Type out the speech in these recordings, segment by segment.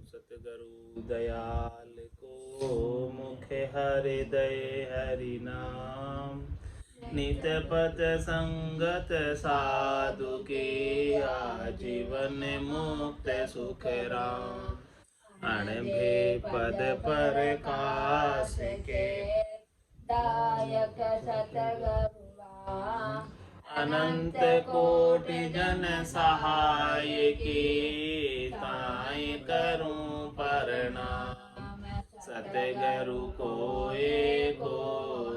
सतगुरु दयाल को मुखे हृदय हरि नाम। नित पथ संगत साधु के आजीवन मुक्त सुख राम। अणभे पद पर कास के दायक सतगुरु अनंत कोटि जन सहाय की ताई करूं प्रणाम। सतगुरु को एको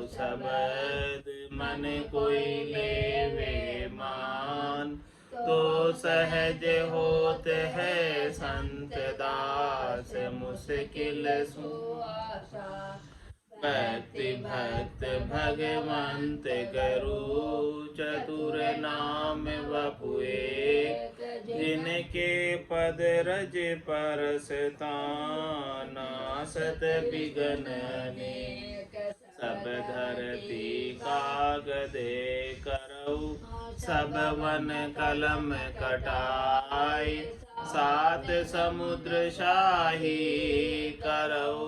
शब्द मन कोई लेवे मान। तो सहज होत है संत दास मुश्किल सुआसा। भक्ति भक्त भगवंत गुरु चतुर नाम वपुए। जिनके पद रज परसताना सत बिगन अनेक। सब धरती कागदे करऊ सब वन कलम कटाई। सात समुद्र शाही करऊ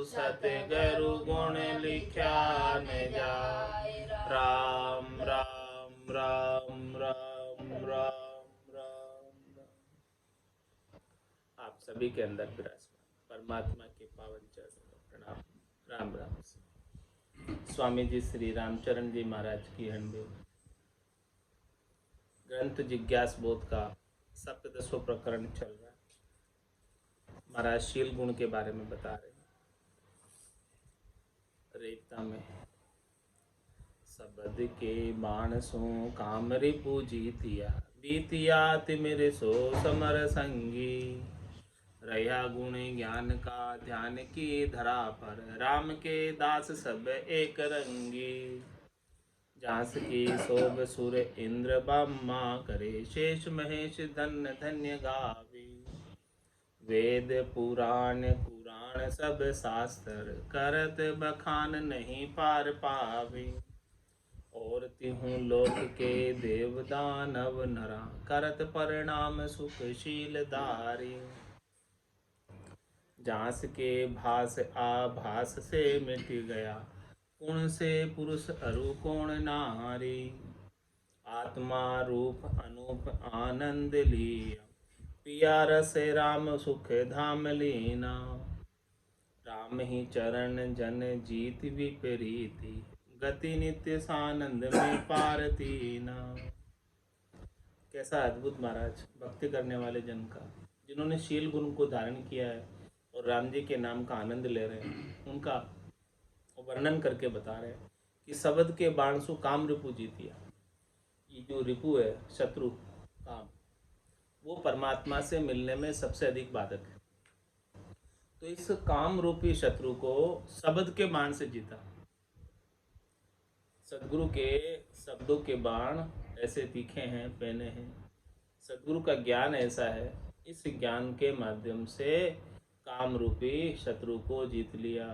सतगुरु गुण लिख्या न जाय। राम राम राम राम राम राम। आप सभी के अंदर विराजमान परमात्मा के पावन चरणों में प्रणाम। राम राम। स्वामी जी श्री रामचरण जी महाराज की हंडे ग्रंथ जिज्ञास बोध का 17वां प्रकरण चल रहा है। महाराज शील गुण के बारे में बता रहे हैं। रेता में सबद के बाण सो काम रिपु जीतिया। बीतिया तिमिर सो समर संगी। रया गुण ज्ञान का ध्यान की धरा पर। राम के दास सब एक रंगी। जास की शोभ सुर इंद्र ब्रह्मा करे। शेष महेश धन्य धन्य गावे। वेद पुराण कुरान सब शास्त्र। करत बखान नहीं पार पावे। और तिहूँ लोक के देव दानव नरा। करत परिणाम सुखशील दारी। जास के भास आभास से मिट गया। गुण से पुरुष अरु कोण नारी। आत्मा रूप अनूप आनंद लिया। पिया रस राम सुख धाम लीना। राम ही चरण जन जीत विपरीति। गति नित्य सानंद में पारती ना। कैसा अद्भुत महाराज भक्ति करने वाले जन का, जिन्होंने शील गुण को धारण किया है और राम जी के नाम का आनंद ले रहे हैं, उनका वर्णन करके बता रहे हैं कि शब्द के बाण सु काम रिपु जीतिया। ये जो रिपु है शत्रु काम, वो परमात्मा से मिलने में सबसे अधिक बाधक है। तो इस काम रूपी शत्रु को शब्द के बाण से जीता। सदगुरु के शब्दों के बाण ऐसे तीखे हैं, पैने हैं। सदगुरु का ज्ञान ऐसा है, इस ज्ञान के माध्यम से काम रूपी शत्रु को जीत लिया।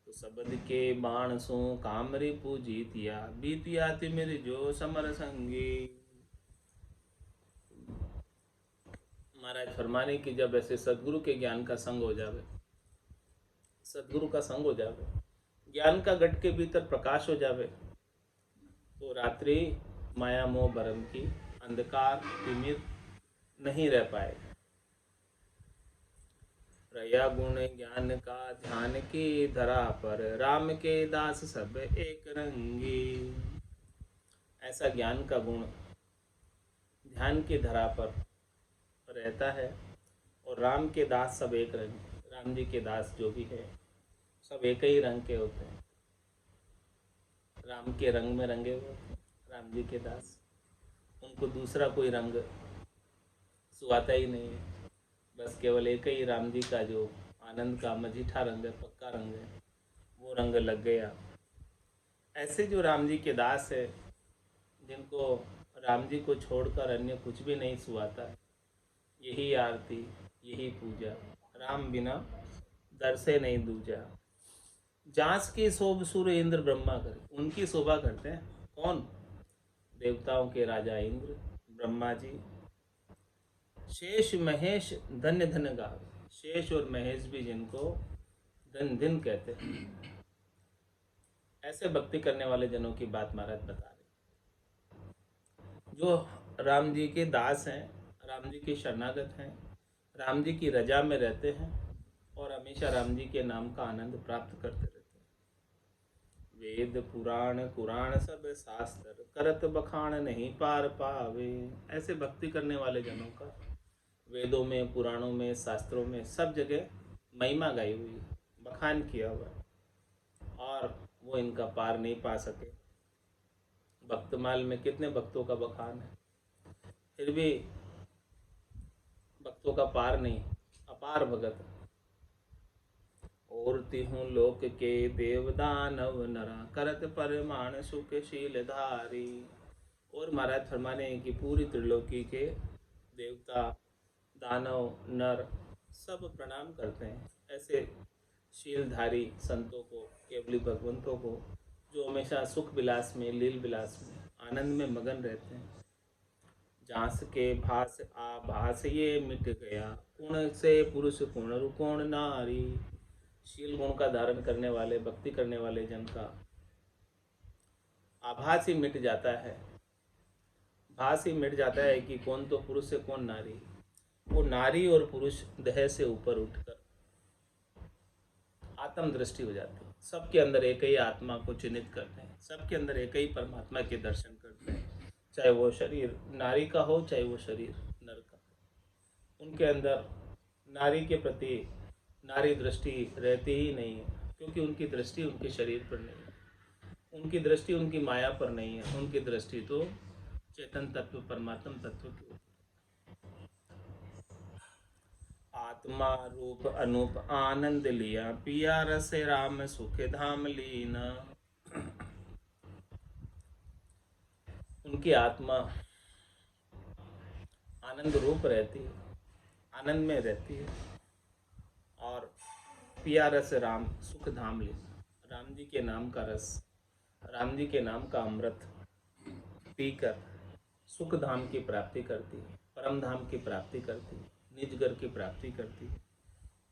तो शब्द के बाण सो काम रिपु जीतिया। बीतिया तिमिर जो समर संगी। महाराज फरमाने की जब ऐसे सदगुरु के ज्ञान का संग हो जावे, सदगुरु का संग हो जावे, ज्ञान का घट के भीतर प्रकाश हो जावे, तो रात्रि माया मोह भरम की अंधकार तिमिर नहीं रह पाए। रया गुण ज्ञान का ध्यान की धरा पर। राम के दास सब एक रंगी। ऐसा ज्ञान का गुण ध्यान की धरा पर रहता है और राम के दास सब एक रंग। राम जी के दास जो भी है सब एक ही रंग के होते हैं, राम के रंग में रंगे हुए होते हैं राम जी के दास। उनको दूसरा कोई रंग सुहाता ही नहीं है, बस केवल एक ही राम जी का जो आनंद का मझीठा रंग है, पक्का रंग है, वो रंग लग गया। ऐसे जो राम जी के दास है, जिनको राम जी को छोड़कर अन्य कुछ भी नहीं सुहाता, यही आरती यही पूजा, राम बिना दर से नहीं दूजा। जांच की शोभ सूर्य इंद्र ब्रह्मा करे, उनकी शोभा करते हैं कौन? देवताओं के राजा इंद्र ब्रह्मा जी। शेष महेश धन्य धन्य गावे, शेष और महेश भी जिनको दिन दिन कहते हैं, ऐसे भक्ति करने वाले जनों की बात महाराज बता रहे, जो राम जी के दास हैं, राम जी के शरणागत हैं, राम जी की रजा में रहते हैं और हमेशा राम जी के नाम का आनंद प्राप्त करते रहते हैं। वेद पुराण कुरान सब शास्त्र करत बखान नहीं पार पावे। ऐसे भक्ति करने वाले जनों का वेदों में, पुराणों में, शास्त्रों में सब जगह महिमा गाई हुई है, बखान किया हुआ है, और वो इनका पार नहीं पा सके। भक्तमाल में कितने भक्तों का बखान है, फिर भी भक्तों का पार नहीं। अपार भगत और तिहु लोक के देव दानव नरा करत परमाण सुख शील धारी। और महाराज फरमाने हैं कि पूरी त्रिलोकी के देवता, दानव, नर सब प्रणाम करते हैं ऐसे शीलधारी संतों को, केवली भगवंतों को, जो हमेशा सुख विलास में, लील विलास में, आनंद में मगन रहते हैं। जास के भास आभास ये मिट गया, गुण से पुरुष गुण रुकोण नारी। शील गुण का धारण करने वाले, भक्ति करने वाले जन का आभास ही मिट जाता है, भास ही मिट जाता है कि कौन तो पुरुष है, कौन नारी। वो नारी और पुरुष देह से ऊपर उठकर आत्म दृष्टि हो जाती है। सबके अंदर एक ही आत्मा को चिन्हित करते हैं, सबके अंदर एक ही परमात्मा के दर्शन करते हैं, चाहे वो शरीर नारी का हो, चाहे वो शरीर नर का हो। उनके अंदर नारी के प्रति नारी दृष्टि रहती ही नहीं है, क्योंकि उनकी दृष्टि उनके शरीर पर नहीं है, उनकी दृष्टि उनकी माया पर नहीं है, उनकी दृष्टि तो चेतन तत्व, परमात्म तत्व की ओर। आत्मा रूप अनूप आनंद लिया, पिया रस राम सुख धाम लीना। उनकी आत्मा आनंद रूप रहती है, आनंद में रहती है, और पिया रस राम सुख धाम लेना। राम जी के नाम का रस, राम जी के नाम का अमृत पीकर सुख धाम की प्राप्ति करती है, परम धाम की प्राप्ति करती है, निज घर की प्राप्ति करती है,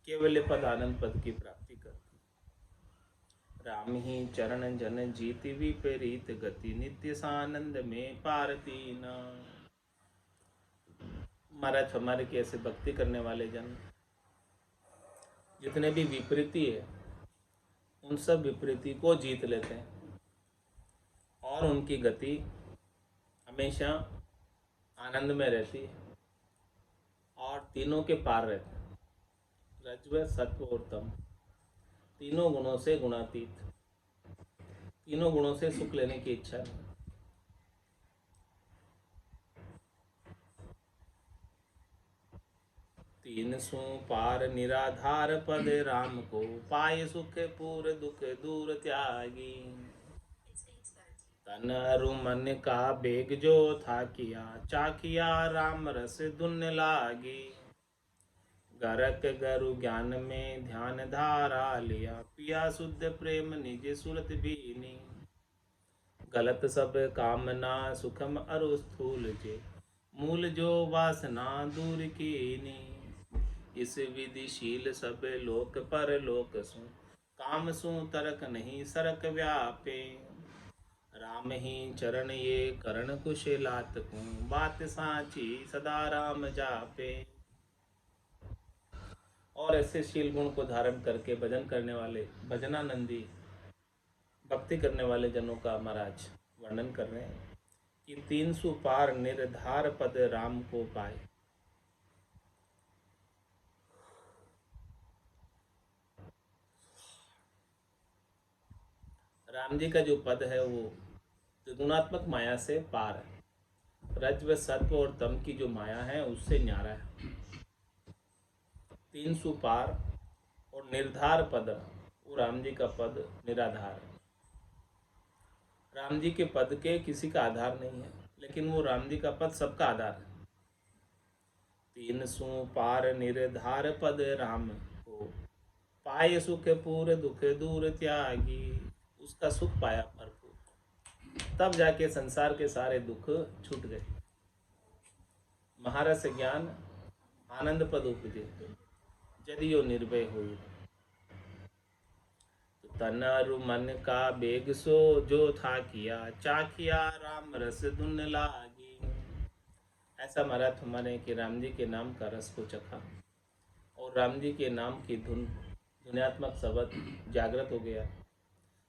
केवल पद आनंद पद की प्राप्ति करती है। राम ही चरण जन जीति विपरीत गति, नित्य सानंद में पारती न। महाराज हमारे के ऐसे भक्ति करने वाले जन जितने भी विपरीति है, उन सब विपरीति को जीत लेते हैं और उनकी गति हमेशा आनंद में रहती है और तीनों के पार रहते हैं। रजव, सत्व और तम, तीनों गुणों से गुणातीत, तीनों गुणों से सुख लेने की इच्छा नहीं। तीन सु पार निराधार पद राम को, पाए सुख पूर दुख दूर त्यागी। तन अरु मन का बेग जो था किया, चाकिया राम रस दुन लागी। गरक गरु ज्ञान में ध्यान धारा लिया, पिया शुद्ध प्रेम निज सुरत बीनी। गलत सब कामना सुखम अरु स्थूल जे, मूल जो वासना दूर कीनी। इस विधिशील सब लोक पर लोक सु, काम सु तरक नहीं सरक व्यापे। राम ही चरण ये करण कुशलात को, बात साची सदा राम जापे। और ऐसे शील गुण को धारण करके भजन करने वाले भजनानंदी भक्ति करने वाले जनों का महाराज वर्णन कर रहे हैं कि 300 पार निर्धार पद राम को पाए। राम जी का जो पद है वो त्रिगुणात्मक माया से पार है, रजव, सत्व और तम की जो माया है उससे न्यारा है। 300 पार और निर्धार पद, वो राम जी का पद निराधार है। राम जी के पद के किसी का आधार नहीं है, लेकिन वो राम जी का पद सबका आधार है। 300 पार निर्धार पद राम को, पाए सुख पूर दुख दूर त्यागी। उसका सुख पाया भरपूर, तब जाके संसार के सारे दुख छूट गए। महारस ज्ञान आनंद पद उपजे, जदियो निर्भय हुई। तो तन अरु मन का बेग सो जो था किया, चाखिया राम रस धुन लागी। ऐसा मारा तुम्हारे कि राम जी के नाम का रस को चखा और राम जी के नाम की धुन्यात्मक शब्द जागृत हो गया।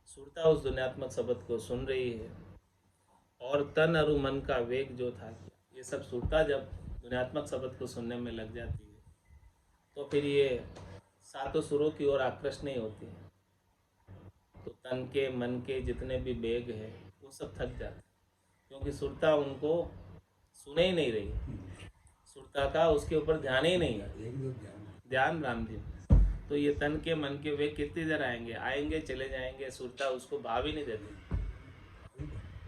सुरता उस धुन्यात्मक शब्द को सुन रही है और तन और मन का वेग जो था, ये सब सुरता जब धुन्यात्मक शब्द को सुनने में लग जाती है तो फिर ये सातों सुरों की ओर आकृष्ट नहीं होती है। तो तन के मन के जितने भी वेग है वो सब थक जाते, क्योंकि सुरता उनको सुने ही नहीं रही, सुरता का उसके ऊपर ध्यान ही नहीं है, ध्यान राम जी। तो ये तन के मन के वे कितनी देर आएंगे, आएंगे चले जाएंगे, सुरता उसको भाव ही नहीं देती,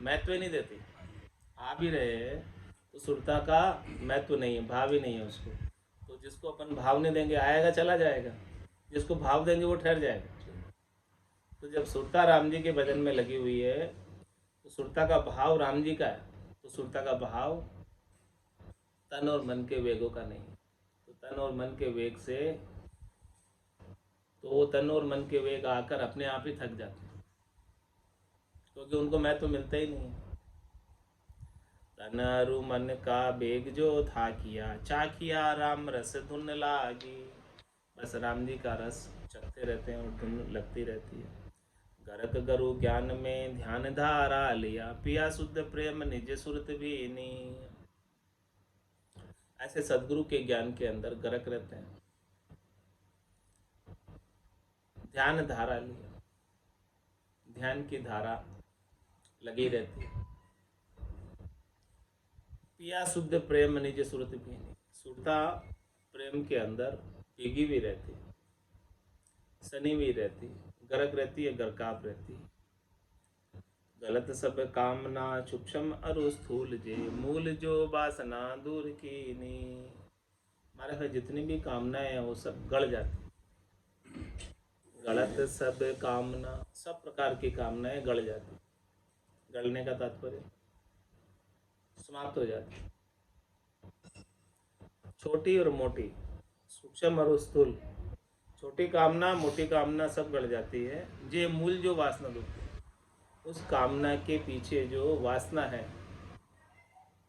महत्व ही नहीं देती। आ भी रहे तो सुरता का महत्व नहीं है, भाव ही नहीं है उसको। तो जिसको अपन भाव नहीं देंगे आएगा चला जाएगा, जिसको भाव देंगे वो ठहर जाएगा। तो जब सुरता राम जी के भजन में लगी हुई है तो सुरता का भाव राम जी का है, तो सुरता का भाव तन और मन के वेगों का नहीं। तो तन और मन के वेग से, तो वो तन और मन के वेग आकर अपने आप ही थक जाते हैं, क्योंकि उनको महत्व मिलता ही नहीं। तन अरु मन का बेग जो था किया, चाखिया राम रस धुन लागी। बस राम जी का रस चखते रहते हैं और धुन लगती रहती है। गरक गरु ज्ञान में ध्यान धारा लिया, पिया शुद्ध प्रेम निज सुरत भीनी। ऐसे सदगुरु के ज्ञान के अंदर गरक रहते हैं, ध्यान धारा लिया, ध्यान की धारा लगी रहती है। पिया शुद्ध प्रेम निज सुरत भीनी, सुरता प्रेम के अंदर भीगी भी रहती, सनी भी रहती, गरक रहती है, गरकाप रहती है। गलत सब कामना सूक्ष्म अरु स्थूल जे, मूल जो वासना दूर कीनी। हमारे घर जितनी भी कामनाएं हैं वो सब गड़ जाती, गलत सब कामना, सब प्रकार की कामनाएं गड़ जाती। गलने का तात्पर्य समाप्त हो जाती। छोटी और मोटी, सूक्ष्म और स्थूल, छोटी कामना मोटी कामना सब गड़ जाती है। जे मूल जो वासना दुखती, उस कामना के पीछे जो वासना है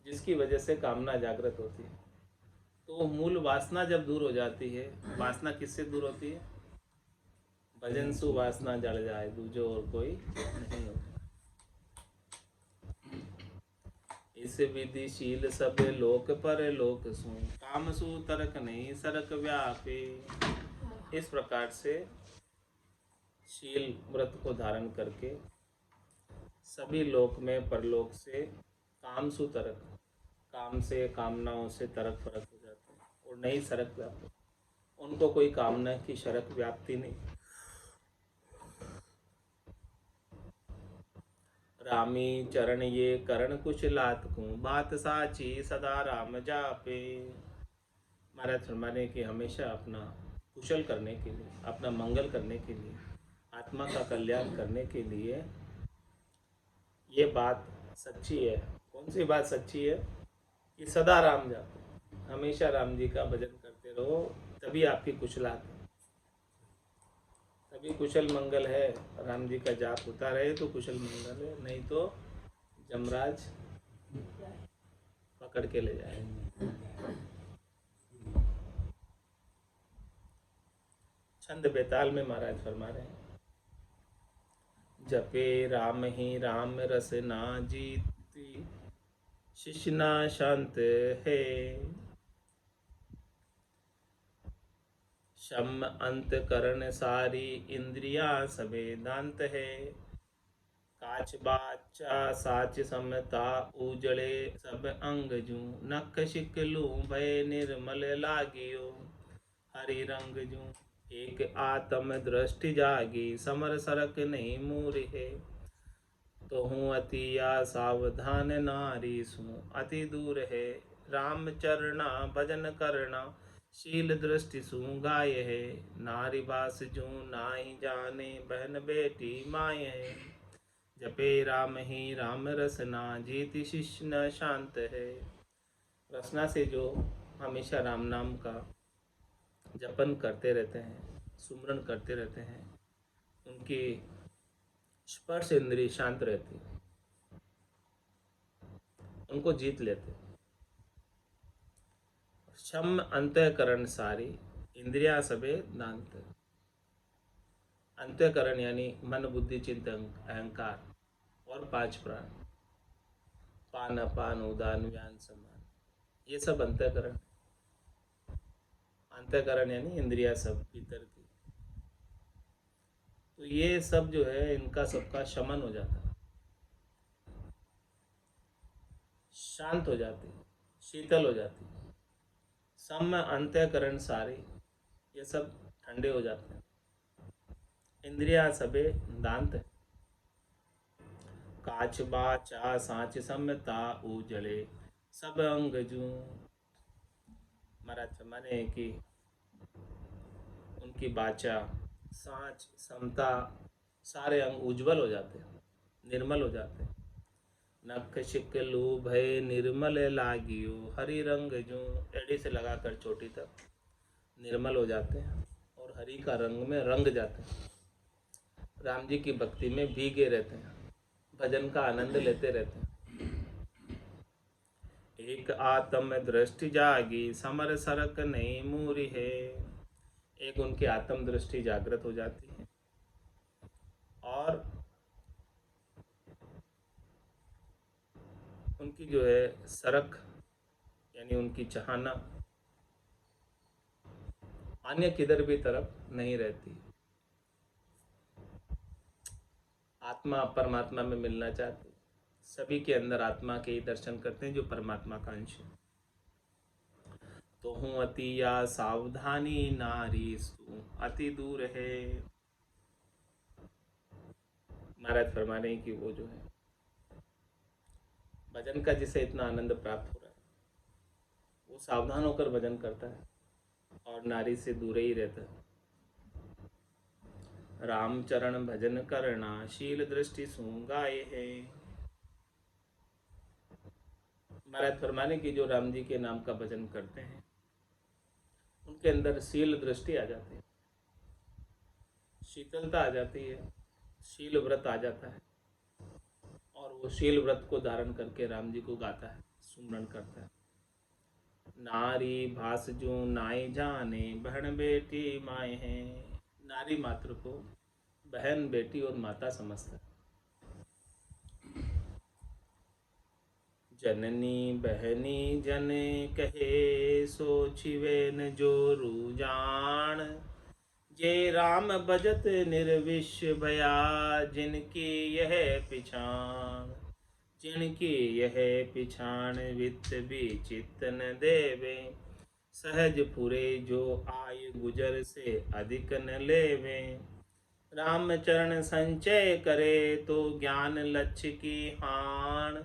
जिसकी वजह से कामना जागृत होती है, तो मूल वासना जब दूर हो जाती है, वासना किससे दूर होती है? भजन सु वासना जड़ जाए, दूजो और कोई नहीं होता। इस विधिशील सब लोक पर लोक सु, काम सु तरक नहीं सरक व्यापे। इस प्रकार से शील व्रत को धारण करके सभी लोक में परलोक से काम सु तरक, काम से कामनाओं से तरक फरक हो जाते हैं और नहीं सरक व्यापते, उनको कोई कामना की शरक व्याप्ति नहीं। रामी चरण ये करण कुछ लात को, बात साची सदा राम जापे। महाराज फरमाने कि हमेशा अपना कुशल करने के लिए, अपना मंगल करने के लिए, आत्मा का कल्याण करने के लिए ये बात सच्ची है। कौन सी बात सच्ची है? कि सदा राम जापो, हमेशा राम जी का भजन करते रहो, तभी आपकी कुशलात है, तभी कुशल मंगल है। राम जी का जाप होता रहे तो कुशल मंगल है, नहीं तो जमराज पकड़ के ले जाएंगे। छंद बेताल में महाराज फरमा रहे हैं, जपे राम ही राम रस ना जीती, शिष्य ना शांत है। शम अंत करण सारी इंद्रियां सबे दांत है। काच बाचा साच समता उजड़े सब अंग जू, नख शिकलू भय निर्मल लागियो हरि रंग जू। एक आत्म दृष्टि जागी समर सरक नहीं मूर है, तो हूँ अति या सावधान नारी सु अति दूर है। राम चरना भजन करना शील दृष्टि सु गाय है, नारी बास जू नाई जाने बहन बेटी माय है। जपे राम ही राम रसना जीति शिष्य न शांत है। रसना से जो हमेशा राम नाम का जपन करते रहते हैं, सुमरन करते रहते हैं, उनकी स्पर्श इंद्रिय शांत रहती है, उनको जीत लेते हैं। शम अंतःकरण सारी इंद्रिया सबे दांत। अंतःकरण यानी मन बुद्धि चित्त अहंकार और पांच प्राण, पान अपान उदान व्यान समान, ये सब अंतःकरण। अंतःकरण यानी इंद्रिया सब भीतर की। तो ये सब जो है इनका सबका शमन हो जाता है, शांत हो जाती है, शीतल हो जाती है। सम अंतःकरण सारे ये सब ठंडे हो जाते हैं। इंद्रिया सबे दांत। काच बाचा सांच समता उजले सब अंग जू। महाराज फरमाने कि उनकी बाचा सांच समता सारे अंग उज्जवल हो जाते हैं, निर्मल हो जाते हैं। नख शिकलू भय निर्मल लागियो हरि रंग जो, एड़ी से लगाकर चोटी तक निर्मल हो जाते हैं और हरि का रंग में रंग जाते हैं। राम जी की भक्ति में भीगे रहते हैं, भजन का आनंद लेते रहते हैं। एक आत्म दृष्टि जागी समर सरक नहीं मूरी है। एक उनकी आत्म दृष्टि जागृत हो जाती है और उनकी जो है सरक यानी उनकी चाहना अन्य किधर भी तरफ नहीं रहती। आत्मा परमात्मा में मिलना चाहती, सभी के अंदर आत्मा के ही दर्शन करते हैं जो परमात्मा का अंश है। तो हूँ अति या सावधानी नारी सु अति दूर है। महाराज फरमा रहे हैं कि वो जो है भजन का जिसे इतना आनंद प्राप्त हो रहा है वो सावधान होकर भजन करता है और नारी से दूर ही रहता है। रामचरण भजन करना शील दृष्टि सूंगाए है। महाराज फरमाने की जो राम जी के नाम का भजन करते हैं उनके अंदर शील दृष्टि आ जाती है, शीतलता आ जाती है, शील व्रत आ जाता है और वो शील व्रत को धारण करके राम जी को गाता है, सुमरन करता है। नारी भास जो नाई जाने बहन बेटी माए हैं। नारी मात्र को बहन बेटी और माता समझता है। जननी बहनी जन कहे सो छिवेन जो रुजान। जे राम भजत निर्विश भया जिनकी यह पिछाण। जिनकी यह पिछाण वित्त भी चित्त न देवे। सहज फुरे जो आय गुजर से अधिक न लेवे। राम चरण संचय करे तो ज्ञान लक्ष्य की हान।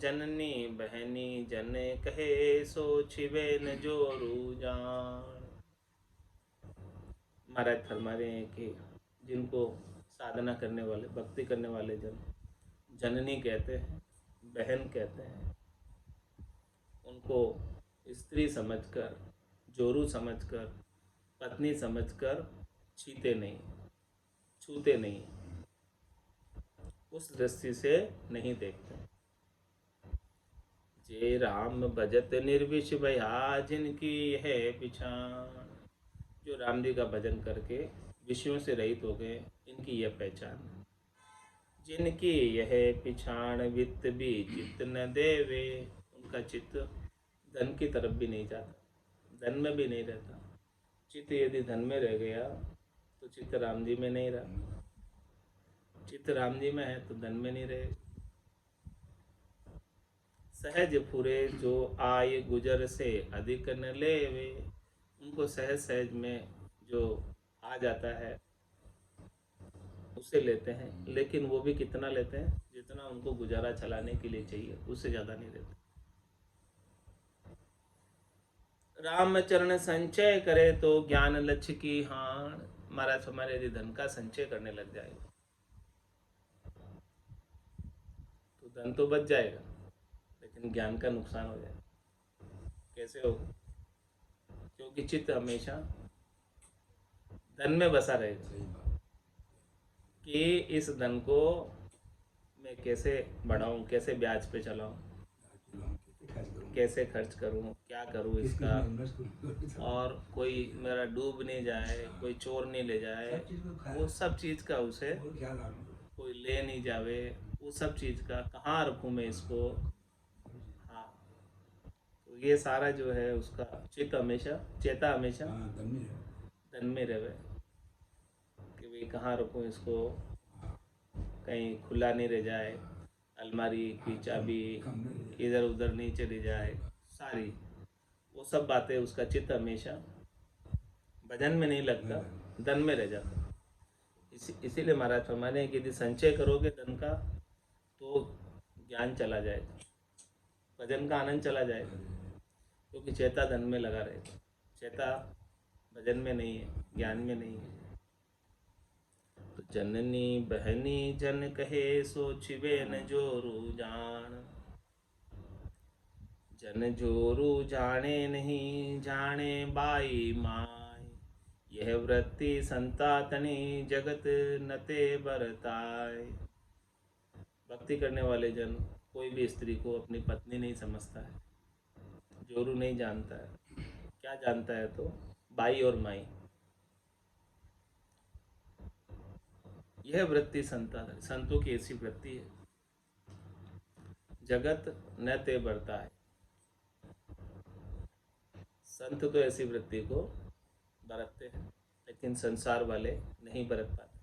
जननी बहनी जन कहे सो छिवे न जोरू जान। महाराज फरमा रहे हैं कि जिनको साधना करने वाले भक्ति करने वाले जन जननी कहते हैं, बहन कहते हैं, उनको स्त्री समझकर, जोरू समझकर, पत्नी समझकर छीते नहीं, छूते नहीं, उस दृष्टि से नहीं देखते। जे राम भजत निर्विश भया जिनकी है पिछाण। जो राम जी का भजन करके विषयों से रहित हो गए, इनकी यह पहचान। जिनकी यह पिछाण वित्त भी चित्त न देवे। उनका चित्त धन की तरफ भी नहीं जाता, धन में भी नहीं रहता। चित्त यदि धन में रह गया तो चित्त राम जी में नहीं रहा, चित्त राम जी में है तो धन में नहीं रहे। सहज फुरे जो आय गुजर से अधिक न लेवे। उनको सहज सहज में जो आ जाता है उसे लेते हैं, लेकिन वो भी कितना लेते हैं जितना उनको गुजारा चलाने के लिए चाहिए, उससे ज़्यादा नहीं लेते। राम चरण संचय करे तो ज्ञान लक्ष्य की हान। महाराज हमारे यदि धन का संचय करने लग जाएगा तो धन तो बच जाएगा लेकिन ज्ञान का नुकसान हो जाएगा। कैसे होगा? क्योंकि चित्त हमेशा धन में बसा रहेगा सही बात। कि इस धन को मैं कैसे बढ़ाऊं, कैसे ब्याज पे चलाऊं, कैसे खर्च करूं, क्या करूं किस इसका, में इन्वेस्ट करूं, और कोई मेरा डूब नहीं जाए, कोई चोर नहीं ले जाए, सब चीज को वो सब चीज़ का उसे और ख्याल रखना। कोई ले नहीं जावे, वो सब चीज़ का कहाँ रखूं मैं इसको। हाँ, तो ये सारा जो है उसका चेता हमेशा हाँ, दम नहीं है। धन में रहे कि भाई कहाँ रखूं इसको, कहीं खुला नहीं रह जाए, अलमारी की चाबी कम नहीं है। इधर उधर नहीं चली जाए, सारी वो सब बातें उसका चित्त हमेशा भजन में नहीं लगता, धन में रह जाता। इसीलिए महाराज फरमाने हैं कि यदि संचय करोगे धन का तो ज्ञान चला जाएगा, भजन का आनंद चला जाएगा, क्योंकि चेता धन में लगा रहेगा, चेता भजन में नहीं है, ज्ञान में नहीं है। तो जननी बहनी जन कहे सोचिवे न जोरू जान, जन जोरू जाने नहीं जाने बाई माय, यह वृत्ति संतातनी जगत नते बरताय। भक्ति करने वाले जन कोई भी स्त्री को अपनी पत्नी नहीं समझता है, जोरू नहीं जानता है, क्या जानता है तो बाई और माई। यह वृत्ति संतों की ऐसी वृत्ति है, जगत न ते बरता है। संत तो ऐसी वृत्ति को बरतते हैं, लेकिन संसार वाले नहीं बरत पाते।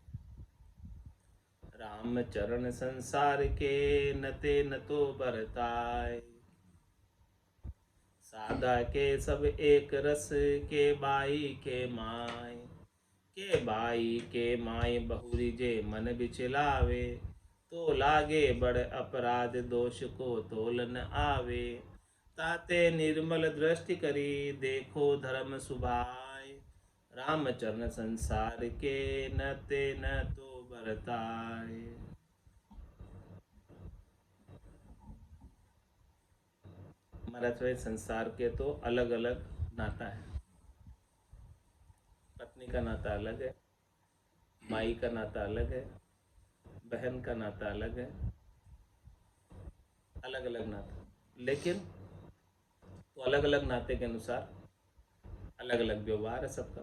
राम चरण संसार के नते न तो बरताए, सादा के सब एक रस के बाई के माय, के बाई के माय बहुरी जे मन बिचलावे, तो लागे बड़ अपराध दोष को तोल न आवे, ताते निर्मल दृष्टि करी देखो धर्म सुभाय, राम चरण संसार के नते न तो बरताए। महाराज संसार के तो अलग अलग नाता है, पत्नी का नाता अलग है, माई का नाता अलग है, बहन का नाता अलग है, अलग अलग नाता, लेकिन तो अलग अलग नाते के अनुसार अलग अलग व्यवहार है सबका,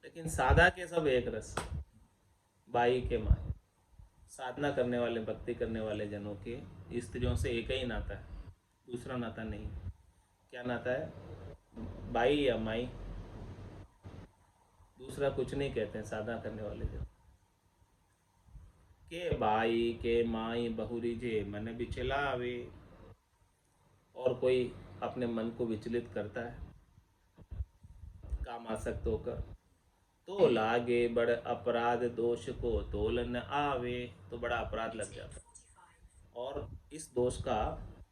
लेकिन सादा के सब एक रस, बाई के माई। साधना करने वाले, भक्ति करने वाले जनों के स्त्रियों से एक ही नाता है, दूसरा नाता नहीं। क्या नाता है? बाई या माई, दूसरा कुछ नहीं कहते हैं साधना करने वाले जन। के बाई के माई बहुरी जे मन बिचलावे, और कोई अपने मन को विचलित करता है काम आसक्त होकर, तो लागे बड़ अपराध दोष को तोल न आवे, तो बड़ा अपराध लग जाता है और इस दोष का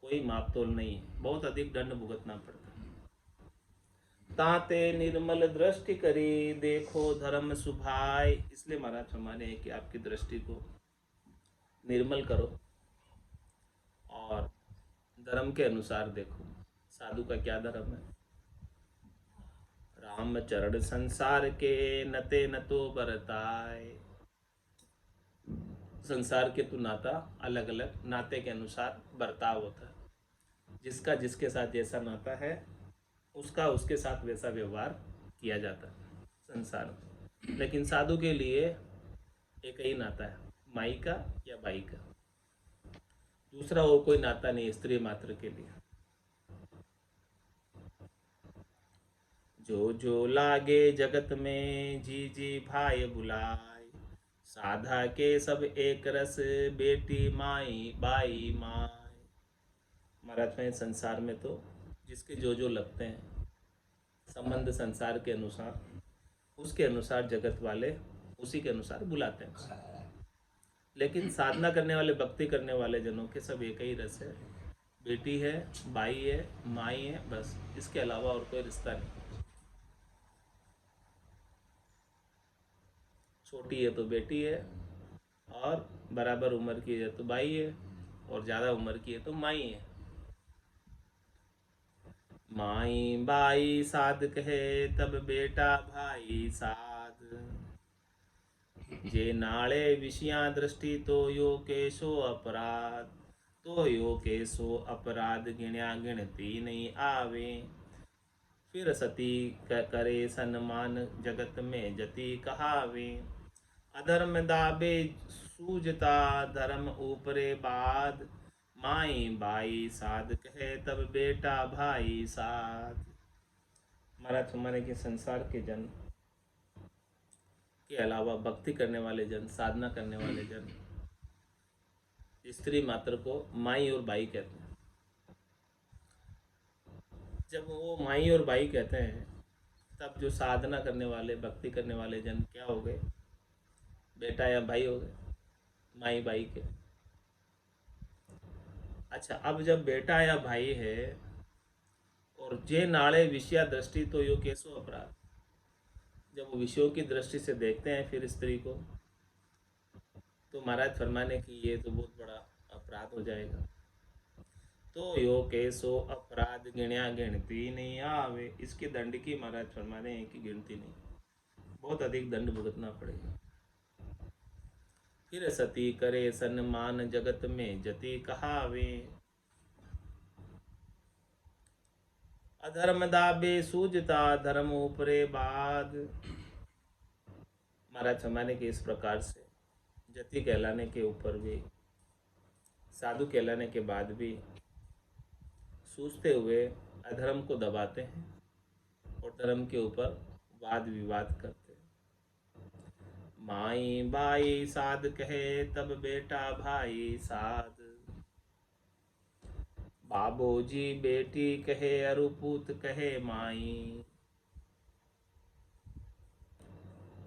कोई माप तोल नहीं है, बहुत अधिक दंड भुगतना पड़ता है। ताते निर्मल दृष्टि करी देखो धर्म सुभाय, इसलिए महाराज फरमाने हैं कि आपकी दृष्टि को निर्मल करो और धर्म के अनुसार देखो, साधु का क्या धर्म है। राम चरण संसार के नते न तो बरताए, संसार के तो नाता अलग अलग नाते के अनुसार बर्ताव होता है, जिसका जिसके साथ जैसा नाता है उसका उसके साथ वैसा व्यवहार किया जाता है संसार में। लेकिन साधु के लिए एक ही नाता है, माई का या बाई का, दूसरा और कोई नाता नहीं स्त्री मात्र के लिए। जो जो लागे जगत में जी जी भाई बुलाए, साधा के सब एक रस बेटी माई बाई माई। महाराज में संसार में तो जिसके जो लगते हैं संबंध संसार के अनुसार, उसके अनुसार जगत वाले उसी के अनुसार बुलाते हैं। लेकिन साधना करने वाले, भक्ति करने वाले जनों के सब एक ही रस है, बेटी है, बाई है, माई है, बस इसके अलावा और कोई रिश्ता नहीं। छोटी है तो बेटी है, और बराबर उम्र की है तो बाई है, और ज़्यादा उम्र की है तो माई है। माई बाई साध कहे तब बेटा भाई साध। जे नाले विषयां दृष्टि तो यो केसो अपराध। तो यो केसो अपराध गिण्या गिनती नहीं आवे। फिर सती करे सन्मान जगत में जति कहावे। अधर्म दाबे सूझता धर्म ऊपरे बाध। माई बाई साध कहे तब बेटा भाई साध। महाराज हमारे के संसार के जन के अलावा भक्ति करने वाले जन, साधना करने वाले जन स्त्री मात्र को माई और बाई कहते हैं। जब वो माई और बाई कहते हैं तब जो साधना करने वाले, भक्ति करने वाले जन क्या हो गए? बेटा या भाई हो गए माई बाई के। अच्छा, अब जब बेटा या भाई है और जे नाड़े विषया दृष्टि तो यो केसो अपराध। जब वो विषयों की दृष्टि से देखते हैं फिर स्त्री को, तो महाराज फरमाने की ये तो बहुत बड़ा अपराध हो जाएगा। तो यो केसो अपराध गिण्या गिनती नहीं आवे। इसके दंड की महाराज फरमाने हैं कि गिनती नहीं, बहुत अधिक दंड भुगतना पड़ेगा। फिर सती करे सन्मान जगत में जति कहावे। अधर्म दाबे सूझता धर्म ऊपरे बाध। महाराज फरमाने के इस प्रकार से जति कहलाने के ऊपर भी, साधु कहलाने के बाद भी सूझते हुए अधर्म को दबाते हैं और धर्म के ऊपर वाद विवाद करते हैं। माई बाई साध कहे तब बेटा भाई साध। बाबूजी बेटी कहे अरुपूत कहे माई।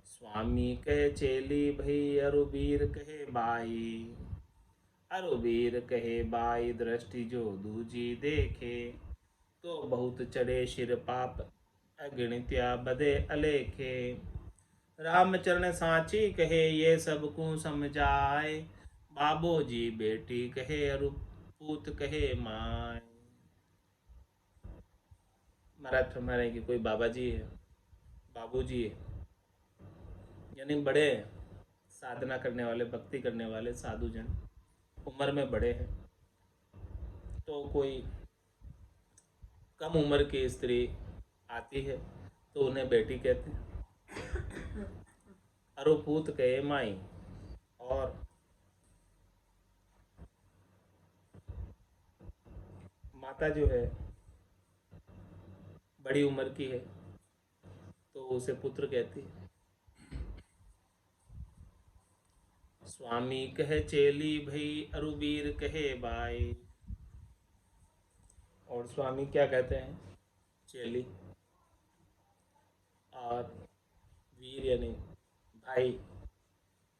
स्वामी कहे चेली भई अरुबीर कहे बाई। अरुबीर कहे बाई दृष्टि जो दूजी देखे। तो बहुत चढ़े शिर पाप अगणित्या बधे अलेखे। रामचरण साची कहे ये सब को समझाए। बाबो जी बेटी कहे अरुपूत कहे माय। महाराज फरमाने की कोई बाबा जी है, बाबू जी है, यानी बड़े साधना करने वाले, भक्ति करने वाले साधु जन उम्र में बड़े हैं, तो कोई कम उम्र की स्त्री आती है तो उन्हें बेटी कहते हैं। अरुपूत कहे माई। और माता जो है बड़ी उम्र की है तो उसे पुत्र कहती है। स्वामी कहे चेली भई अरुबीर कहे बाई। और स्वामी क्या कहते हैं? चेली। और वीर यानी भाई,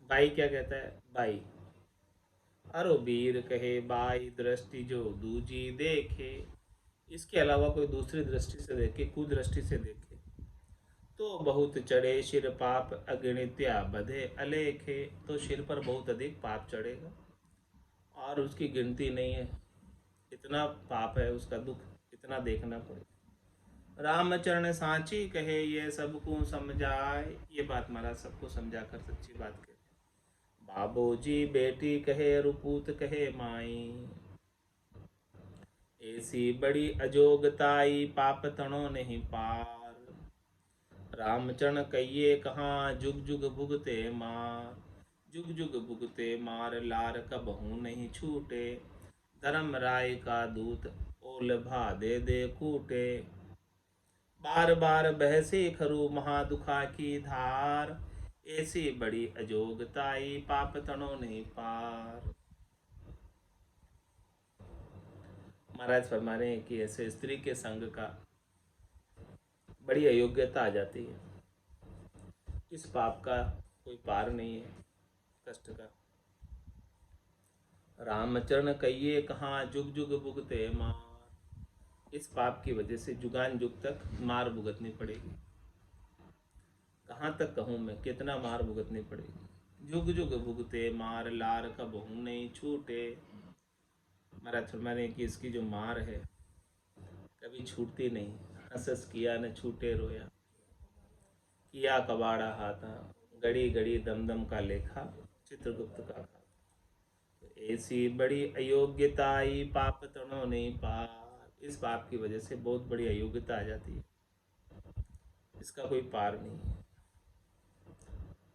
भाई क्या कहता है? बाई। अरुबीर कहे बाई दृष्टि जो दूजी देखे। इसके अलावा कोई दूसरी दृष्टि से देखे, कुदृष्टि से देखे तो बहुत चढ़े शिर पाप अगणित्या बधे अलेखे। तो सिर पर बहुत अधिक पाप चढ़ेगा और उसकी गिनती नहीं है। इतना पाप है, उसका दुख इतना देखना पड़ेगा। रामचरण सांची कहे ये सबको समझाए। ये बात महाराज सबको समझा कर सच्ची बात कहते हैं। बाबूजी बेटी कहे रुपूत कहे माई। ऐसी बड़ी अजोगताई पाप तणो नहीं पार। रामचरण कहिए कहाँ जुग जुग भुगते मार। जुग जुग भुगते मार लार कबहू नहीं छूटे। धर्म राय का दूत ओल भा दे दे कूटे। बार बार बहसे खरु महादुखा की धार। ऐसी बड़ी अजोगताई पाप तणो नहीं पार। महाराज फरमा रहे हैं कि ऐसे स्त्री के संग का बड़ी अयोग्यता आ जाती है। इस पाप का कोई पार नहीं है, कष्ट का। रामचरण कहिए कहाँ जुग जुग भुगते मार। इस पाप की वजह से जुगान जुग तक मार भुगतनी पड़ेगी। कहाँ तक कहूँ मैं, कितना मार भुगतनी पड़ेगी। जुग जुग भुगते मार लार कबहू नहीं छूटे। महाराज फरमाने की इसकी जो मार है कभी छूटती नहीं। हंस हंस किया न छूटे रोया, किया कबाड़ा हाथा, गड़ी गड़ी दम दम का लेखा, चित्रगुप्त का खाता। तो ऐसी बड़ी अयोग्यता आई, पाप तणो नहीं पार। इस पाप की वजह से बहुत बड़ी अयोग्यता आ जाती है, इसका कोई पार नहीं है।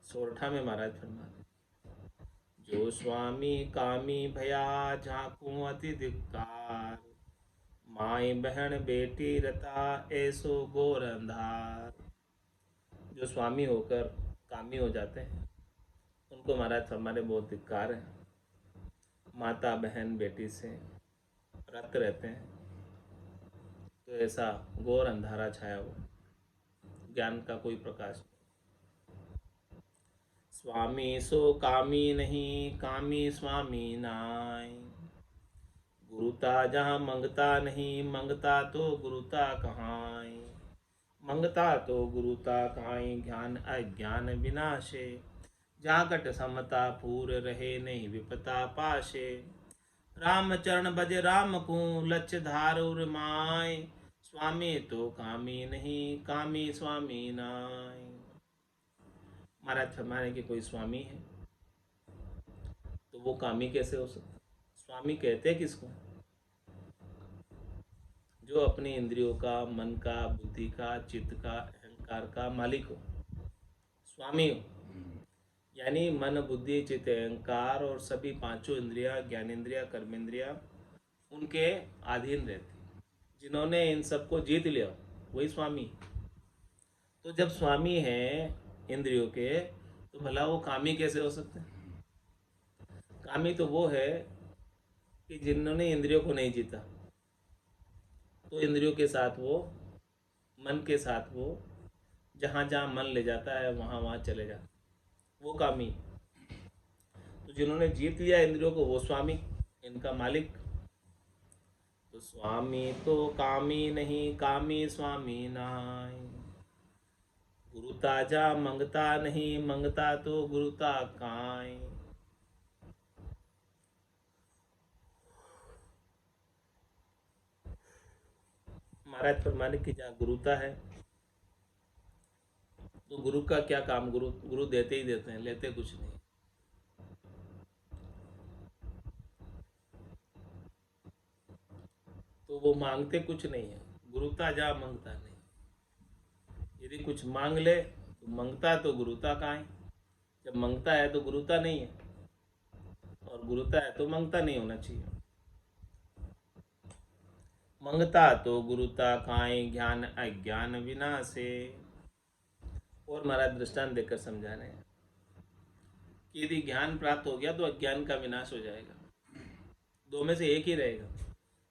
सोरठा में महाराज फरमाते, जो स्वामी कामी भया, झांकू अति धिक्कार, माई बहन बेटी रता, ऐसो घोर अंधार। जो स्वामी होकर कामी हो जाते हैं, उनको महाराज फरमाने बहुत धिक्कार है। माता बहन बेटी से रत रहते हैं, तो ऐसा घोर अंधारा छाया हुआ, ज्ञान का कोई प्रकाश नहीं। स्वामी सो कामी नहीं, कामी स्वामी नाय। गुरुता जहाँ मंगता नहीं, मंगता तो गुरुता कहाँ। मंगता तो गुरुता कहाँ, ज्ञान अज्ञान विनाशे। जहाँ घट समता पूर रहे, नहीं विपता पाशे। राम चरण भज राम को, लक्ष्य धारुर माय। स्वामी तो कामी नहीं, कामी स्वामी नाय। महाराज फरमाने के कोई स्वामी है तो वो कामी कैसे हो सकता? स्वामी कहते हैं किसको? जो अपनी इंद्रियों का, मन का, बुद्धि का, चित्त का, अहंकार का मालिक हो, स्वामी हो। यानी मन बुद्धि चित्त अहंकार और सभी पांचों इंद्रियां, ज्ञानेन्द्रिया कर्मेंद्रिया, उनके अधीन रहती। जिन्होंने इन सबको जीत लिया वही स्वामी। तो जब स्वामी है इंद्रियों के, तो भला वो कामी कैसे हो सकते हैं? कामी तो वो है कि जिन्होंने इंद्रियों को नहीं जीता, तो इंद्रियों के साथ वो, मन के साथ वो, जहाँ जहाँ मन ले जाता है वहाँ वहाँ चले जाते, वो कामी। तो जिन्होंने जीत लिया इंद्रियों को, वो स्वामी, इनका मालिक। तो स्वामी तो कामी नहीं, कामी स्वामी नाय। गुरुता जा मंगता नहीं, मंगता तो गुरुता काय। महाराज फरमाने की जहाँ गुरुता है, तो गुरु का क्या काम? गुरु गुरु देते ही देते हैं, लेते कुछ नहीं। तो वो मांगते कुछ नहीं है। गुरुता जा मंगता नहीं। यदि कुछ मांग ले तो मंगता तो गुरुता कहाँ है? जब मंगता है तो गुरुता नहीं है, और गुरुता है तो मंगता नहीं होना चाहिए। मंगता तो गुरुता खाए, ज्ञान अज्ञान विनाशे। और महाराज दृष्टांत देकर समझा रहे हैं कि यदि ज्ञान प्राप्त हो गया तो अज्ञान का विनाश हो जाएगा। दो में से एक ही रहेगा,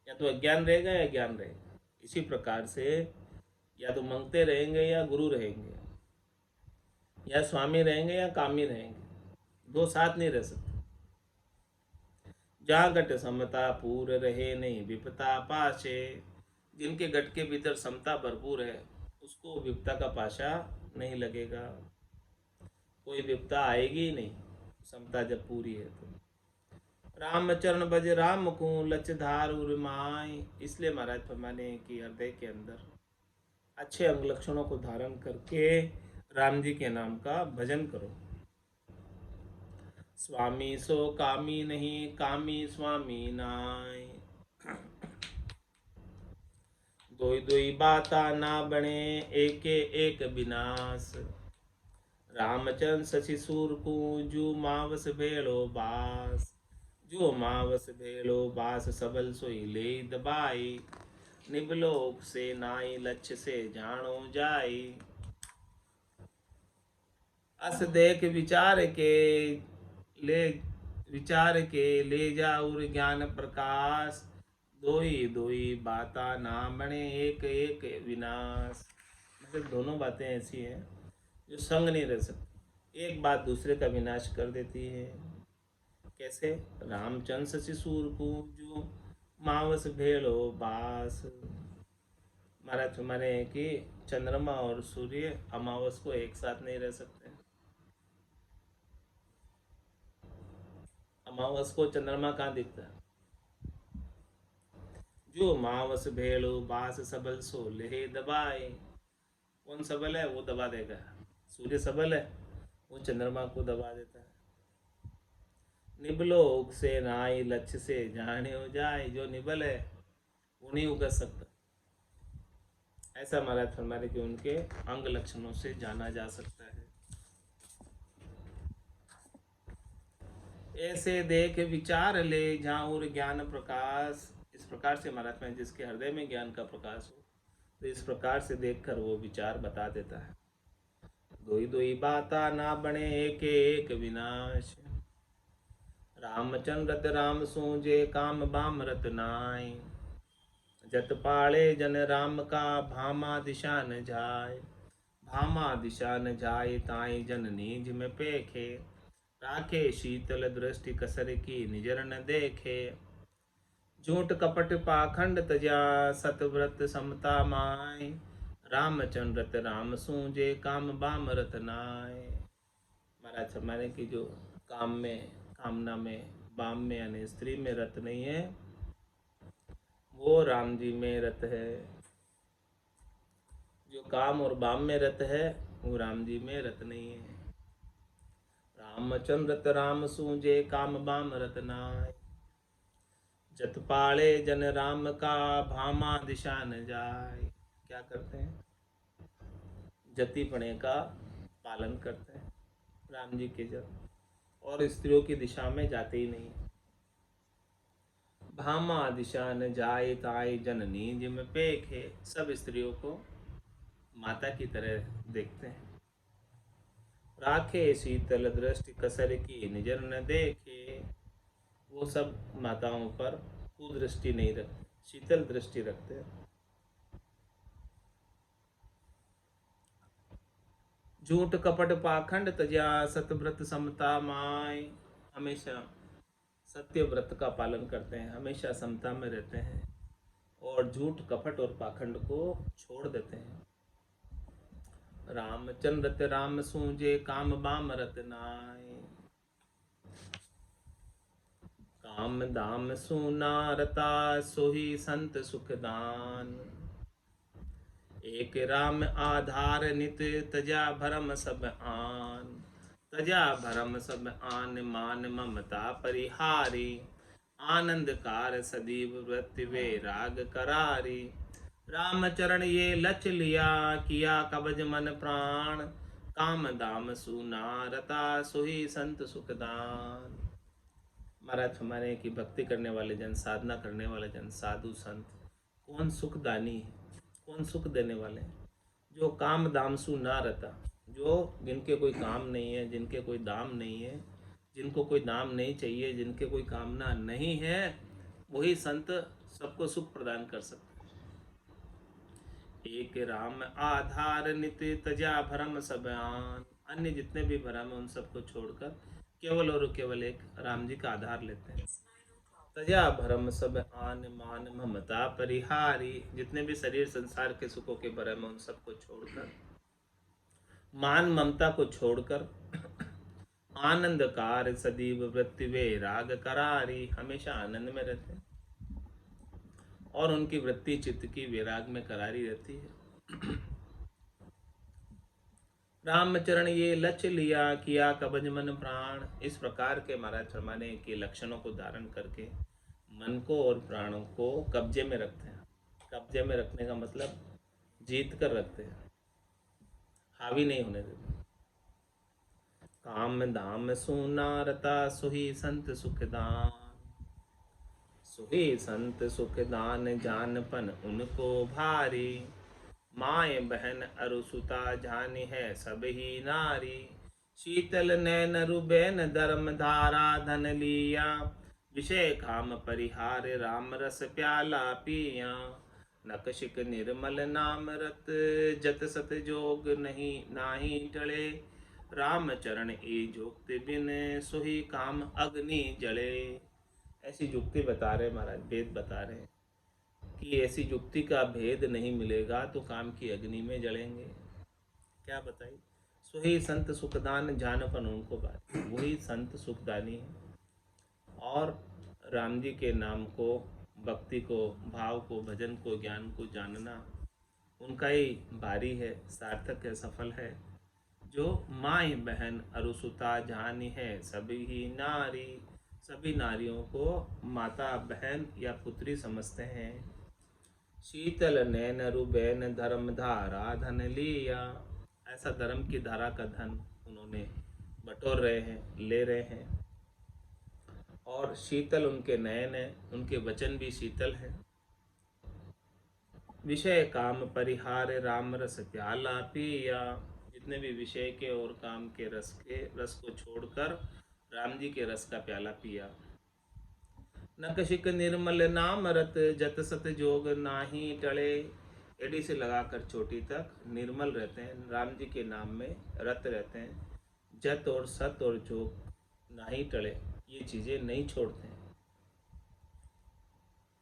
या तो अज्ञान रहेगा या ज्ञान रहेगा। इसी प्रकार से या तो मंगते रहेंगे या गुरु रहेंगे, या स्वामी रहेंगे या कामी रहेंगे, दो साथ नहीं रह सकते। जहाँ घट समता पूर रहे, नहीं विपता पाशे। जिनके घट के भीतर समता भरपूर है, उसको विपता का पाशा नहीं लगेगा, कोई विपता आएगी ही नहीं, समता जब पूरी है तो। राम चरण भज राम को, लचधार उर्माय। इसलिए महाराज फरमाने की हृदय के अंदर अच्छे अंग लक्षणों को धारण करके राम जी के नाम का भजन करो। स्वामी सो कामी नहीं, कामी स्वामी नाय। दोई दोई बाता ना बने, एके एक विनाश। रामचंद्र शशि सूर को, जू मावस भेड़ो बास। जो मावस भेड़ो बास, सबल सोई ले दबाई। निबलोक से नाई, लक्ष्य से जानो जाई। अस देख विचार के ले जाऊर ज्ञान प्रकाश। दोई दोई बाता ना बने, एक एक विनाश। मतलब दोनों बातें ऐसी हैं जो संग नहीं रह सकती, एक बात दूसरे का विनाश कर देती है। कैसे? रामचंद्र शिशुर को, जो मावस भेड़ो बास। महाराज माने कि चंद्रमा और सूर्य अमावस को एक साथ नहीं रह सकते। अमावस को चंद्रमा कहाँ दिखता है? जो मावस भेड़ो बास सबल सो लेहे दबाए। कौन सबल है? वो दबा देगा। सूर्य सबल है, वो चंद्रमा को दबा देता है। निबलोक से नाई लक्ष्य से जाने हो जाए। जो निबल है वो नहीं उगत सकता। ऐसा महाराज फरमाते कि उनके अंग लक्षणों से जाना जा सकता है। ऐसे देख विचार ले झाऊर ज्ञान प्रकाश। इस प्रकार से महाराज में जिसके हृदय में ज्ञान का प्रकाश हो, तो इस प्रकार से देखकर वो विचार बता देता है। दोई दोई बाता ना बने एक एक विनाश। रामचंद्र रत राम सूजे काम बाम रत नाय। जत पाले जन राम का भामा दिशा न जाय। भामा दिशा न जाय ताई जन नीज में पेखे। राखे शीतल दृष्टि कसर की निजर न देखे। झूठ कपट पाखंड तजा सतव्रत समता माय। रामचंद्र रत राम सूजे काम बाम रत नाय। महाराज फरमाने की जो काम में, कामना में, बाम में यानी स्त्री में रत नहीं है, वो राम जी में रत है। जो काम और बाम में रत है, वो राम जी में रत नहीं है। रामचंद्र रत राम सूजे काम बाम रत नाय। जत पाले जन राम का भामा दिशा न जाय। क्या करते हैं? जति पणे का पालन करते हैं राम जी के जब, और स्त्रियों की दिशा में जाते ही नहीं। भामा दिशा न जाए ताई जननी जिम पेखे। सब स्त्रियों को माता की तरह देखते हैं। राखे शीतल दृष्टि कसर की निजर न देखे। वो सब माताओं पर कुदृष्टि नहीं रखते, शीतल दृष्टि रखते हैं। झूठ कपट पाखंड तजा सतव्रत समता माय। हमेशा सत्य व्रत का पालन करते हैं, हमेशा समता में रहते हैं और झूठ कपट और पाखंड को छोड़ देते हैं। रामचंद्र राम सूजे काम बाम रत नाय। काम दाम सूना रता सोही संत सुखदान। एक राम आधार नित तजा भरम सब आन। तजा भरम सब आन मान ममता परिहारी। आनंद कार सदीव वृत्ति वे राग करारी। रामचरण ये लच लिया किया कबज मन प्राण। काम दाम सूना रता सोही संत सुखदान। महाराज हमारे की भक्ति करने वाले जन, साधना करने वाले जन, साधु संत कौन सुखदानी है, कौन सुख देने वाले हैं? जो काम दाम सु ना रहता, जो जिनके कोई काम नहीं है, जिनके कोई दाम नहीं है, जिनको कोई दाम नहीं चाहिए, जिनके कोई कामना नहीं है, वही संत सबको सुख प्रदान कर सकते हैं। एक राम आधार नित तजा भरम सब आन। अन्य जितने भी भरम है उन सबको छोड़कर केवल और केवल एक राम जी का आधार लेते हैं। तजा भरम सब आन मान ममता परिहारी। जितने भी शरीर संसार के सुखों के भरम है उन सबको छोड़कर, मान ममता को छोड़कर, आनंद कार सदीव वृत्ति वे राग करारी। हमेशा आनंद में रहते हैं और उनकी वृत्ति चित्त की वैराग में करारी रहती है। रामचरण ये लक्ष्य लिया किया कबज मन प्राण। इस प्रकार के महाराज फरमाने के लक्षणों को धारण करके मन को और प्राणों को कब्जे में रखते हैं। कब्जे में रखने का मतलब जीत कर रखते हैं, हावी नहीं होने देते। काम धाम सुना रता सुही संत सुखदान। सुही संत सुखदान जानपन उनको भारी। माए बहन अरुसुता जानी है सब ही नारी। शीतल नैन रुबैन धर्म धारा धन लिया। विषय काम परिहार राम रस प्याला पिया। नकशिक निर्मल नाम रत जत सत जोग नहीं नाही टले। राम चरण ए जोक्त बिन सोही काम अग्नि जले। ऐसी जुक्ति बता रहे महाराज, वेद बता रहे हैं कि ऐसी जुक्ति का भेद नहीं मिलेगा तो काम की अग्नि में जलेंगे। क्या बताइए? सोही संत सुखदान जानपन उनको बात, वही संत सुखदानी है और राम जी के नाम को भक्ति को, भाव को, भजन को, ज्ञान को जानना उनका ही भारी है, सार्थक है, सफल है। जो माई बहन अरुसुता जानी है सभी ही नारी, सभी नारियों को माता, बहन या पुत्री समझते हैं। शीतल नैन रुबैन धर्म धारा धन लिया, ऐसा धर्म की धारा का धन उन्होंने बटोर रहे हैं, ले रहे हैं। और शीतल उनके नयन है, उनके वचन भी शीतल है। विषय काम परिहार राम रस प्याला पिया, जितने भी विषय के और काम के रस को छोड़कर राम जी के रस का प्याला पिया। नकशिक निर्मल नाम रत जत सत जोग नाही टले, एड़ी से लगाकर चोटी तक निर्मल रहते हैं, राम जी के नाम में रत रहते हैं। जत और सत और जोग नाही टले, ये चीजें नहीं छोड़ते हैं।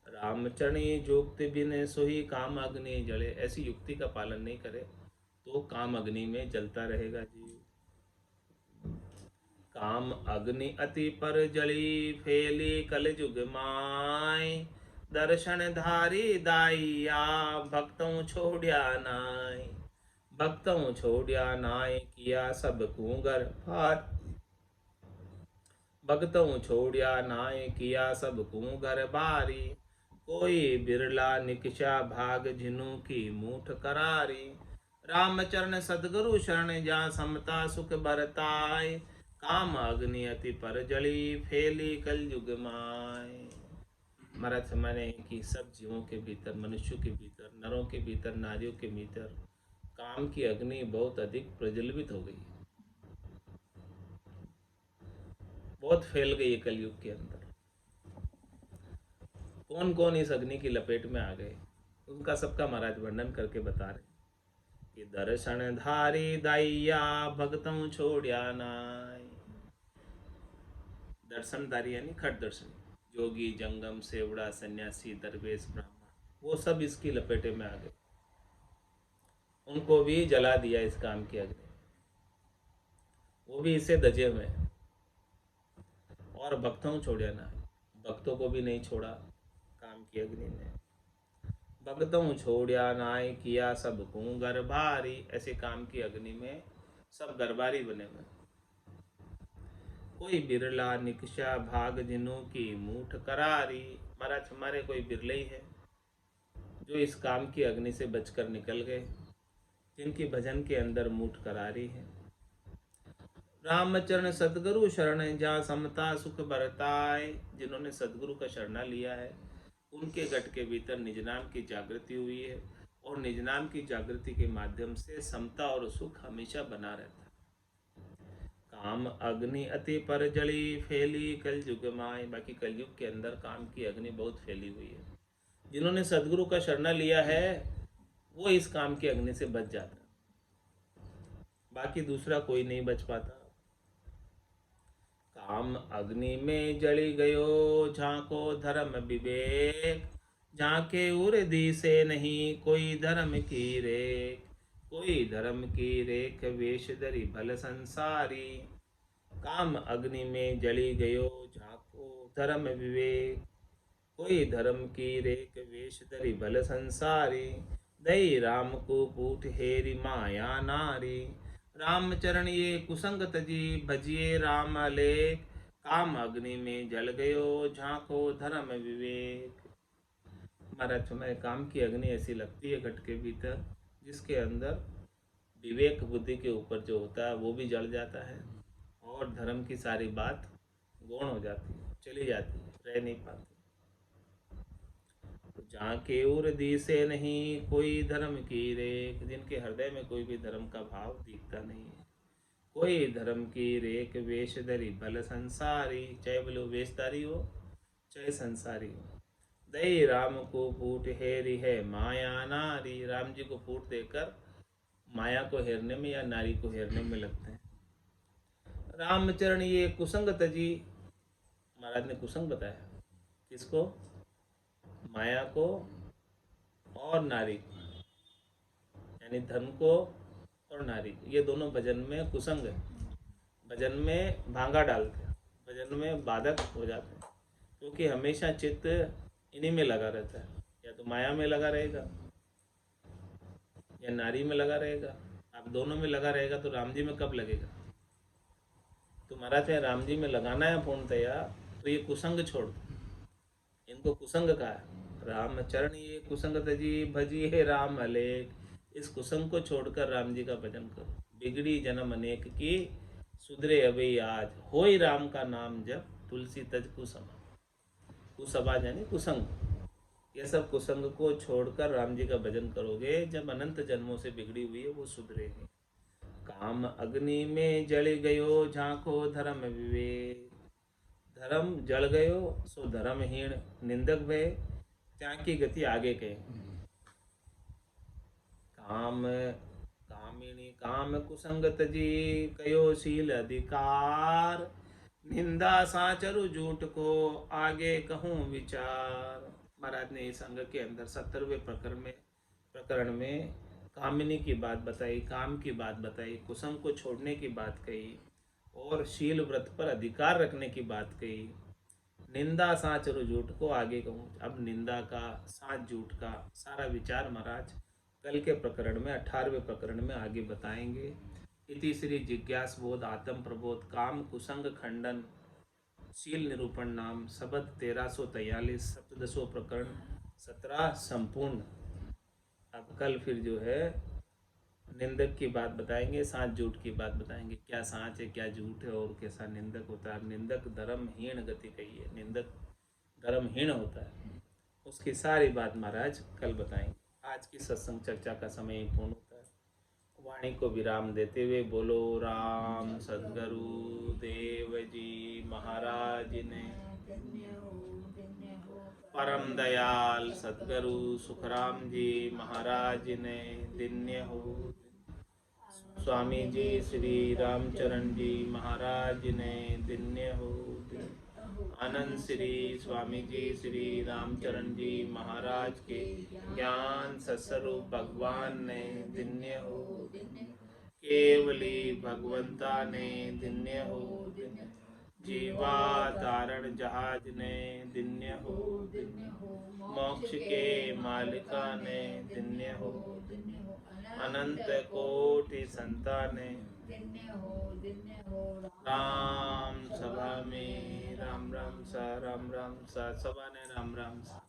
रामचरणी जोगते बिन सोही काम अग्नि जले, ऐसी युक्ति का पालन नहीं करे तो काम अग्नि में जलता रहेगा जी। काम अग्नि अति पर जली फैली कल जुग माय, दर्शन धारी दाइया भक्तों छोड़िया नाय, भक्तों छोड़िया नाय किया सब कुंगर भार, भक्तों छोड़िया नाय किया सब कुंगर बारी, कोई बिरला निकषा भाग जिनु की मूठ करारी, रामचरण सदगुरु शरण जा समता सुख बरताय, काम अग्नि अति पर जली फैली कल युग माय। महाराज माने कि सब जीवों के भीतर, मनुष्यों के भीतर, नरों के भीतर, नारियों के भीतर काम की अग्नि बहुत अधिक प्रज्वलित हो गई, बहुत फैल गई है कलयुग के अंदर। कौन कौन इस अग्नि की लपेट में आ गए, उनका सबका महाराज वर्णन करके बता रहे कि दर्शन धारी दाइया भक्तों छोड़िया नाय। दर्शनधारी यानी खट दर्शन, जोगी, जंगम, सेवड़ा, सन्यासी, दरवेश, ब्राह्मण, वो सब इसकी लपेटे में आ गए, उनको भी जला दिया इस काम की अग्नि, वो भी इसे दजे हुए हैं। और भक्तों छोड़िया ना, भक्तों को भी नहीं छोड़ा काम की अग्नि ने। भक्तों छोड़िया नाय किया सब को गरबारी, ऐसे काम की अग्नि में सब गरबारी बने हुए। कोई बिरला निकषा भाग जिनों की मूठ करारी, महाराज हमारे कोई बिरले ही है जो इस काम की अग्नि से बचकर निकल गए, जिनकी भजन के अंदर मूठ करारी है। रामचरण सदगुरु शरण जा समता सुख बरताए, जिन्होंने सदगुरु का शरणा लिया है उनके गट के भीतर निज नाम की जागृति हुई है, और निज नाम की जागृति के माध्यम से समता और सुख हमेशा बना रहता है। काम अग्नि अति पर जली फैली कल युग माय, बाकी कलयुग के अंदर काम की अग्नि बहुत फैली हुई है। जिन्होंने सदगुरु का शरणा लिया है वो इस काम की अग्नि से बच जाता, बाकी दूसरा कोई नहीं बच पाता। काम अग्नि में जली गयो झांको धर्म विवेक, झांके उर्दी से नहीं कोई धर्म की रेख, कोई धर्म की रेख वेश धरी भल संसारी। काम अग्नि में जली गयो झांको धर्म विवेक, कोई धर्म की रेख वेश धरी भल संसारी। दई राम को पूठ हेरी माया नारी, रामचरण ये कुसंग तजी भजिए राम लेख, काम अग्नि में जल गयो झांको धर्म विवेक। महाराज हमें काम की अग्नि ऐसी लगती है घट के भीतर जिसके अंदर विवेक बुद्धि के ऊपर जो होता है वो भी जल जाता है, और धर्म की सारी बात गौण हो जाती है, चली जाती है, रह नहीं पाती। झांके उर्दी से नहीं कोई धर्म की रेख, जिनके हृदय में कोई भी धर्म का भाव दिखता नहीं है। कोई धर्म की रेख वेश धरी भल संसारी, चाहे बोले वेशधारी हो चाहे संसारी हो। दई राम को फूट हेरी है माया नारी, राम जी को फूट देकर माया को हेरने में या नारी को हेरने में लगते हैं। रामचरण ये कुसंग तजी, महाराज ने कुसंग बताया किसको, माया को और नारी को, यानी धन को और नारी को, ये दोनों भजन में कुसंग है, भजन में भांगा डालते हैं, भजन में बाधक हो जाते हैं, क्योंकि हमेशा चित्त इन्हीं में लगा रहता है, या तो माया में लगा रहेगा या नारी में लगा रहेगा। अब दोनों में लगा रहेगा तो राम जी में कब लगेगा? तो महाराज है राम जी में लगाना है पूर्णतया, तो ये कुसंग छोड़ दो। इनको कुसंग कहा है। राम चरण ये कुसंग तजी भजी है राम अलेख। इस कुसंग को छोड़कर राम जी का भजन करो। बिगड़ी जन्म अनेक की, सुधरे अभी आज, होई राम का नाम जब, तुलसी तज कुसम। कुसमाज यानी कुसंग। ये सब कुसंग को छोड़कर राम जी का भजन करोगे, जब अनंत जन्मों से बिगड़ी हुई है वो सुधरेगी। काम अग्नि में जल गयो, झांको धर्म विवेक। धर्म जल गयो सो धर्महीन निंदक भय, त्याग की गति आगे कहे। काम कामिनी काम कुसंगत जी, कयो शील अधिकार। निंदा साचरु झूठ को, आगे कहूँ विचार। महाराज ने इस अंग के अंदर 70वें प्रकरण में कामिनी की बात बताई, काम की बात बताई, कुसंग को छोड़ने की बात कही और शील व्रत पर अधिकार रखने की बात कही। निंदा साच और झूठ को आगे कहूँ। अब निंदा का, साच झूठ का सारा विचार महाराज कल के प्रकरण में 18वें प्रकरण में आगे बताएंगे। इति श्री जिज्ञास बोध आत्म प्रबोध काम कुसंग खंडन शील निरूपण नाम शब्द 1343 सप्तदशो प्रकरण 17 संपूर्ण। अब कल फिर जो है निंदक की बात बताएंगे, साँच झूठ की बात बताएंगे, क्या साँच है क्या झूठ है और कैसा निंदक होता है। निंदक धर्महीन गति कही है, निंदक धर्महीन होता है, उसकी सारी बात महाराज कल बताएंगे। आज की सत्संग चर्चा का समय पूर्ण होता है। वाणी को विराम देते हुए बोलो राम सद्गुरु देव जी महाराज ने, परम दयाल सद्गुरु सुखराम जी महाराज ने दिन्य हो। स्वामी जी श्री रामचरण जी महाराज ने दिन्य हो। आनंद श्री स्वामी जी श्री रामचरण जी महाराज के ज्ञान सस्वरूप भगवान ने दिन्य हो। केवली भगवंता ने दिन्य हो। जीवा तारण जहाज ने दिन्य हो। मोक्ष के मालिका ने दिन्य हो। अनंत कोटि संताने राम सभा में राम राम सा, राम राम सा, सभा ने राम राम सा।